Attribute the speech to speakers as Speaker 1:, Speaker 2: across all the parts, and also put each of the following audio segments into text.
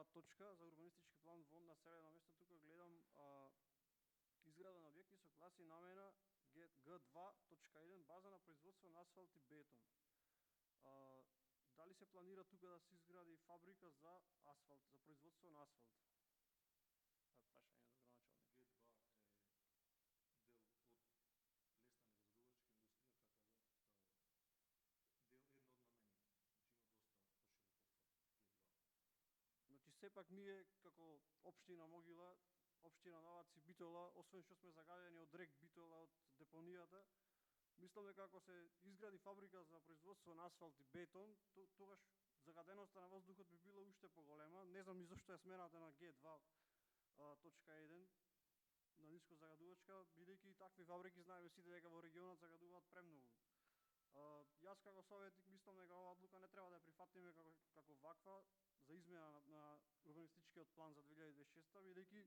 Speaker 1: оваа точка за урбанистички план во населено место, тука гледам изграда на објекти со класи и намена Г2.1 база на производство на асфалт и бетон. Дали се планира тука да се изгради фабрика за асфалт, за производство на асфалт? Прашање за граначалник.
Speaker 2: Г2 е дел од лесна негазодувачка индустрија, така да дел едно од намените. Значи има доста поширок опфат Г2.
Speaker 1: Значи сепак ние како општина Могила, општина Новац и Битола, освен што сме загадени од рек Битола од депонијата, мислам дека ако се изгради фабрика за производство на асфалт и бетон, тогаш загаденоста на воздухот би била уште поголема. Не знам ни зошто е смената на Г2.1 на ниско загадувачка, бидејќи и такви фабрики знаеме сите дека во регионот загадуваат премногу. Јас како советник мислам дека оваа одлука не треба да ја прифатиме како ваква за измена на урбанистичкиот план за 2026, бидејќи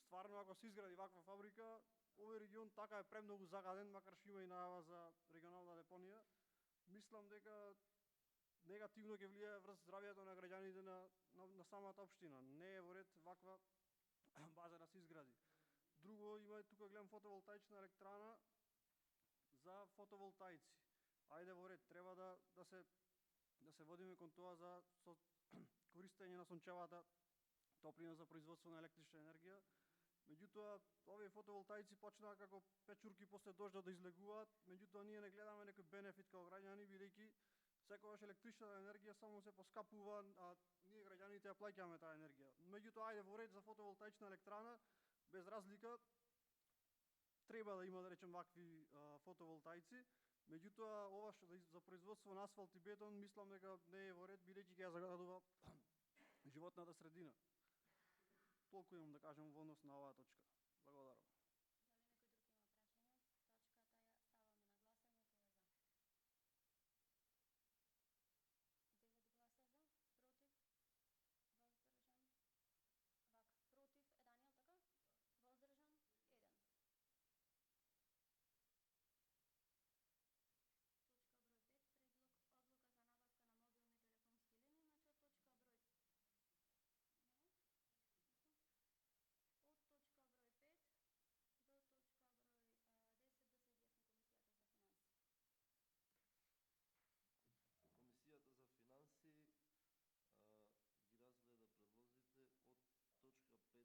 Speaker 1: стварно ако се изгради ваква фабрика, овој регион така е премногу загаден, макар што има и најава за регионална депонија. Мислам дека негативно ќе влијае врз здравјето на граѓаните на самата општина. Не е во ред ваква база да се изгради. Друго, има тука гледам фотоволтаична електрана за фотоволтаици. Ајде во ред, треба да се водиме кон тоа за користење на сончевата топлина за производство на електрична енергија. Меѓутоа, овие фотоволтаици почнаа како печурки после дождот да излегуваат, меѓутоа ние не гледаме некој бенефит како граѓани, бидејќи секогаш електричната енергија само се поскапува, а ние граѓаните ја плаќаме таа енергија. Меѓутоа, ајде во ред за фотоволтаична електрана, без разлика, треба да има, да речем, вакви фотоволтаици. Меѓутоа, ова што за производство на асфалт и бетон, мислам дека не е во ред, бидејќи ќе ја загадува животната средина. Толку имам да кажам во однос на оваа точка. Благодарам.
Speaker 3: Дали некој друг има прашање? Точката ја ставаме на гласање, кој е за? 9 гласа за, против, воздржан. Вака, против е Даниел, така? Воздржан 1. Точка број 5, предлог одлука за набавка на мобилни телефонски линии, значи од точка број од точка број 5 до точка број 10 да се изјасни Комисијата за финансии.
Speaker 4: Комисијата за финансии ги разгледа предлозите од точка 5 до точка 10 се изгласани со 3 гласа за.
Speaker 3: Благодарам. Точка број 5, предлог одлука за набавка на мобилни телефонски линии. Дали имаме прашање? Точката ставам на гласање, кој е за? Едногласно усвоено. Точка број 6, предлог заклучок за усвојување на извештајот за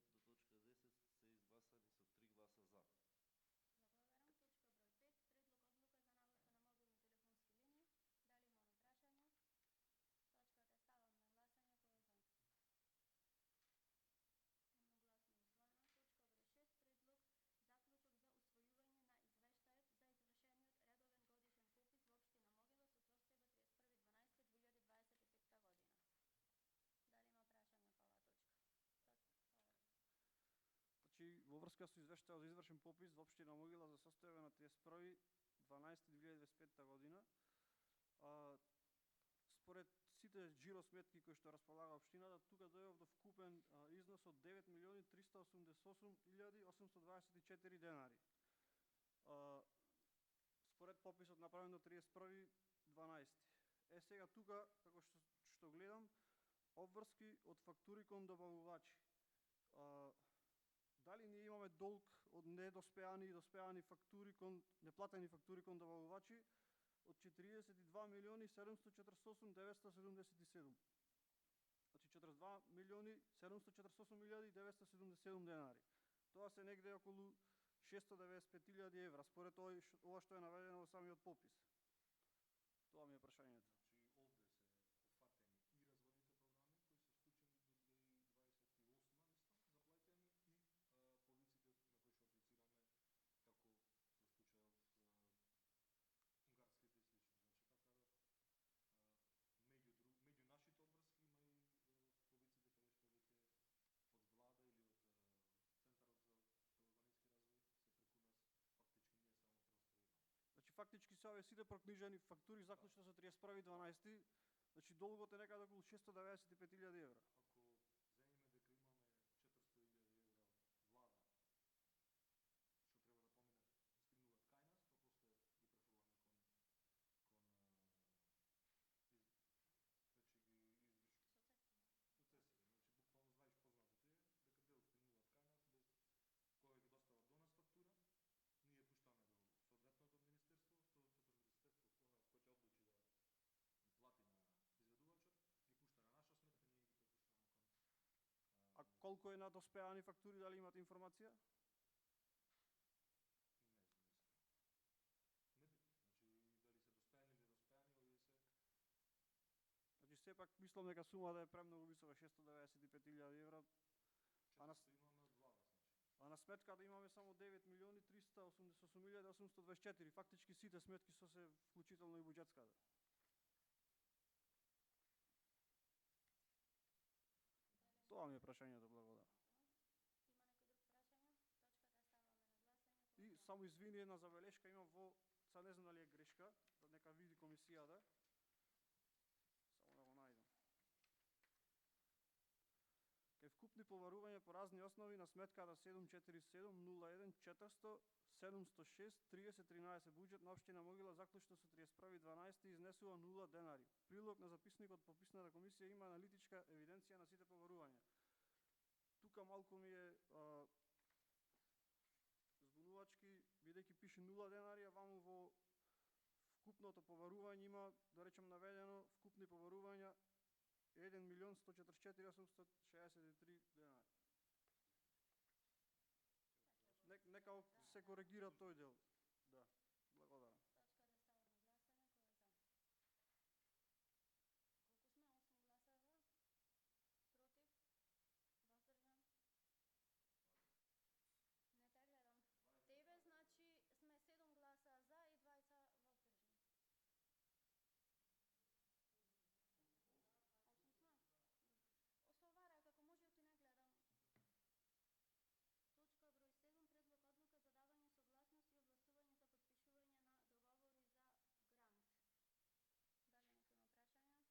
Speaker 3: извршениот редовен годишен попис во општина Могила со состојба 31.12.2025 година. Дали има прашање по оваа точка?
Speaker 1: Значи, во врска со извештајот за извршен попис во општина Могила за состојба на 31.12.2025 година, според сите жиросметки кои што располага општината, тука дојдов до вкупен износ од 9.388.824 денари. Според пописот направен до 31.12. Сега тука, како што гледам, обврски од фактури кон добавувачи. Дали ние имаме долг од недоспеани и доспеани фактури кон неплатени фактури кон добавувачи од 42.748.977. Значи 42.748.977 денари. Тоа се негде околу 695.000 евра, според ова што е наведено во самиот попис. Тоа ми е прашањето.
Speaker 2: Значи, овде се офатени и разводните програми кои се вклучени до 2028, мислам, заплатени и позициите на кои што аплицираме како во случајот унгарските и слично. Значи, така да меѓу нашите обврски има и позициите каде што веќе од влада или од Центарот за урбанистички развој се преку нас фактички ние само трансферираме.
Speaker 1: Значи фактички се овие сите прокнижени фактури заклучно со 31.12. Значи долгот е некаде околу 695.000 евра.
Speaker 2: Ако земеме дека имаме 400.000 евра од влада што треба да поминат, стигнуваат кај нас, па после ги префрламе кон веќе ги извршуваме. Соцесија, значи буквално
Speaker 1: колку е на доспеани фактури, дали имате информација?
Speaker 2: Не знам. Небитно. Значи, дали се доспеани, недоспеани, овие се...
Speaker 1: Значи, сепак мислам дека сумата е премногу висока, 695.000 евра, а на,
Speaker 2: Често имаме од влада, значи.
Speaker 1: а на сметката имаме само 9.388.824, фактички сите сметки со се вклучително и буџетската. Тоа ми е прашањето, благодарам.
Speaker 3: Има некој друг прашање? Точката ставаме на гласање.
Speaker 1: И само извини, една забелешка имам во, сега не знам дали е грешка, да нека види комисијата. Само да го најдам. Кај вкупни побарувања по разни основи на сметката 74701 400 706 3013 буџет на општина Могила заклучно со 31.12 изнесува 0 денари. Прилог на записникот по писната комисија има аналитичка евиденција на сите побарувања. Тука малку ми е збунувачки, бидејќи пише 0 денари, а ваму во вкупното побарување има, да речем, наведено вкупни побарувања 1.144.863 денари. Нека се коригира тој дел. Да, благодарам.
Speaker 3: Точката ставам на гласање. Кој е за? Колку сме? 8 гласа за? Против? Воздржан? Не те гледам. Тебе, значи, сме 7 гласа за и 2 воздржани. 8 сме? Осовара, како може ти не гледам. Точка број 7, предлог одлука за давање согласност и овластување за потпишување на договори за грант. Дали некој има прашања? Точката е ставаме на гласање.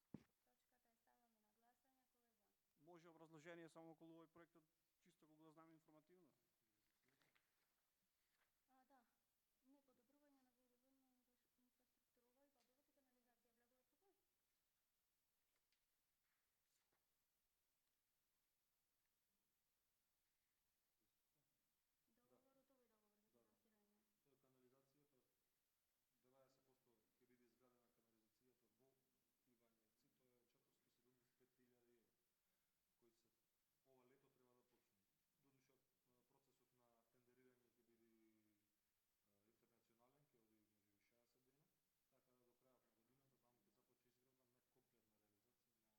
Speaker 3: Кој е за?
Speaker 1: Може образложение само околу овој проектот, чисто го знаеме информативно?
Speaker 3: Да. Не подобрување на водоводна инфраструктура, овој водовод и канализација влегува тука? Договорот, овој договор за финансирање.
Speaker 2: Тоа е канализацијата, 90% ќе биде изградена канализацијата во Ивањевци, тоа е 475.000 евра, кои се ова лето треба да почне. Додуше процесот на тендерирање ќе биде интернационален, ќе оди можеби 60 дена, така да до крајот на годината таму ќе започне изградба на комплетна реализација на канализацијата во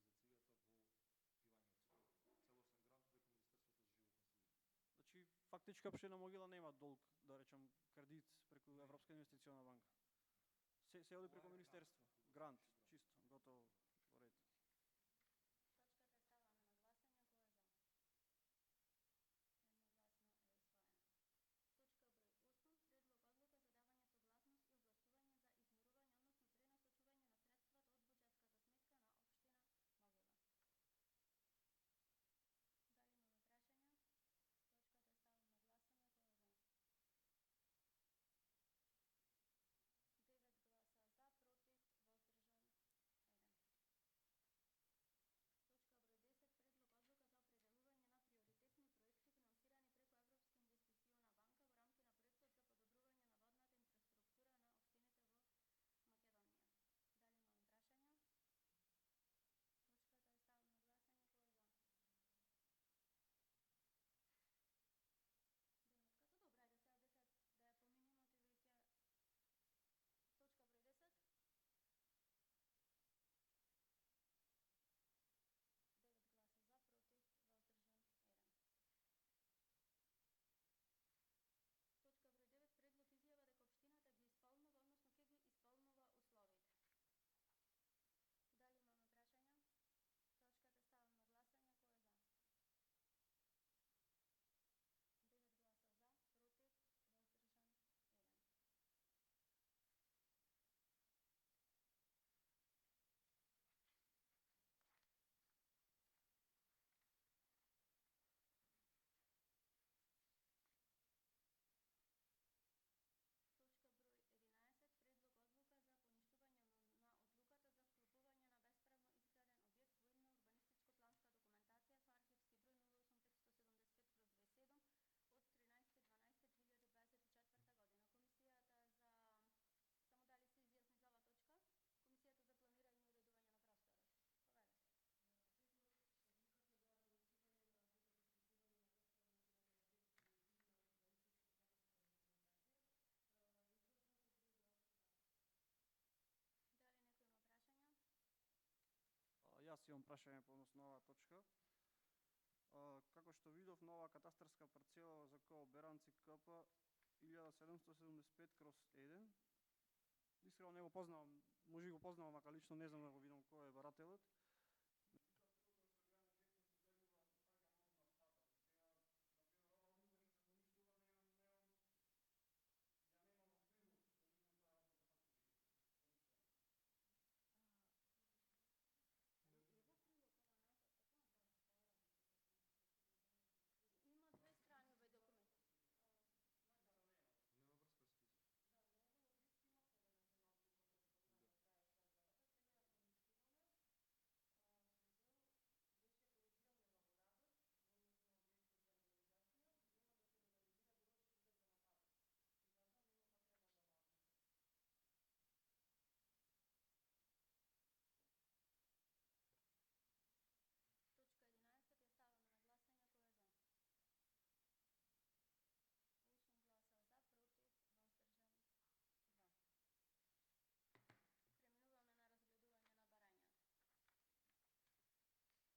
Speaker 2: Ивањевци. Целосен грант преку Министерството за животна средина.
Speaker 1: Значи, фактички општина Могила нема долг, да речем, кредит преку Европска инвестициона банка. Се оди преку Министерство. Грант, чисто, готово, во ред.
Speaker 3: Точката ставаме на гласање. Кој е за? Едногласно е усвоена. Точка број 8, предлог одлука за давање согласност и овластување за измирување, односно пренасочување на средствата од буџетската сметка на општина Могила. Дали имаме прашања? Точката ставам на гласање. Кој е за? 9 гласа за, против, воздржан 1.
Speaker 1: имам прашање по однос на оваа точка. Како што видов на оваа катастарска парцела за КО Беранци КП 1775/1, искрено не го познавам, може и го познавам, ака лично не знам да го видам кој е барателот.